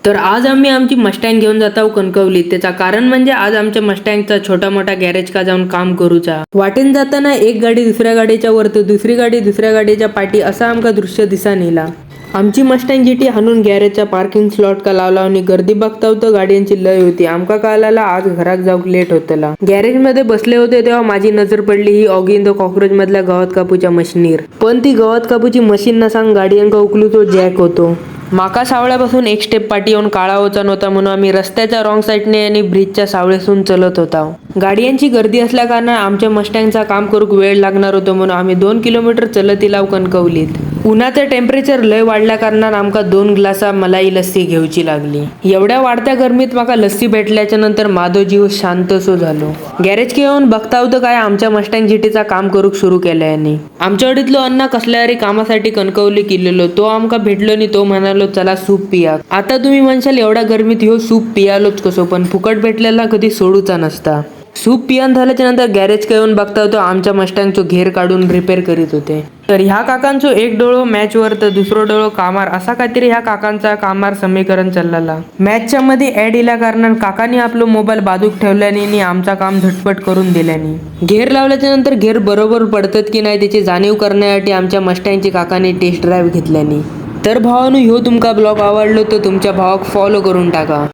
तर आज आम्ही आमची मस्टँग घेऊन जात आहोत कणकवलीत. त्याचा कारण म्हणजे आज आमच्या मस्टँगचा छोटा मोठा गॅरेज का जाऊन काम करूचा. वाटेन जाताना एक गाडी दुसऱ्या गाडीच्या वर तर दुसरी गाडी दुसऱ्या गाडीच्या पाठी असा आमका दृश्य दिसा नेला. आमची मस्टँग जीटी हाणून गॅरेजच्या पार्किंग स्लॉट का लावला आणि गर्दी बघता तर गाड्यांची लय होती. आमका कळाला आज घरात जाऊक लेट होतला. गॅरेज मध्ये बसले होते तेव्हा माझी नजर पडली ही ऑगिन द कॉकरोच मधल्या गवत कापूच्या मशीनीर. पण ती गवत कापूची मशीन ना सांग गाडीयांका उकलू तो जॅक होतो. माका सावळ्यापासून एक स्टेप पाठी येऊन काळा होता नव्हता म्हणून आम्ही रस्त्याच्या रॉंग साईडने आणि ब्रिजच्या सावळेसून चलत होता. गाड्यांची गर्दी असल्या कारण आमच्या मस्टँगचा काम करूक वेळ लागणार होतो म्हणून आम्ही 2 किलोमीटर चलत इलाव कणकवलीत. उन्हाचं टेम्परेचर लय वाढल्या कारणान आमका 2 ग्लासा मलाई लस्सी घेऊची लागली. एवढ्या वाढत्या गरमीत माका लस्सी भेटल्याच्या नंतर माझो जीव शांतसो झालो. गॅरेज येऊन बघता होतं काय आमच्या मस्टँग जीटीचा काम करूक सुरू केल्याने. आमच्या वडीतलो अण्णा कसल्या तरी कामासाठी कणकवली गेलेलो. तो आमका भेटलो आणि तो म्हणालो चला सूप पिया. आता तुम्ही म्हणशाल एवढ्या गरमीत ह्यो सूप पियालोच कसो, पण फुकट भेटलेला कधी सोडूचा नसता. सूप पियान झाल्याच्या नंतर गॅरेज येऊन बघता होतो आमच्या मस्टँगचो घेर काढून रिपेअर करीत होते. तर ह्या काकांचो एक डोळो मॅचवर तर दुसरो डोळो कामार असा काहीतरी ह्या काकांचा कामार समीकरण चाललेला. मॅचच्या मध्ये ऍड इल्या कारणान काकांनी आपलो मोबाईल बाजूक ठेवल्याने आणि आमचा काम झटपट करून दिल्याने. घेर लावल्याच्या नंतर घेर बरोबर पडतात की नाही त्याची जाणीव करण्यासाठी आमच्या मस्टँगची काकांनी टेस्ट ड्राईव्ह घेतल्याने. तर भावानो ह्यो तुमका ब्लॉग आवडलो तर तुमच्या भावाक फॉलो करून टाका.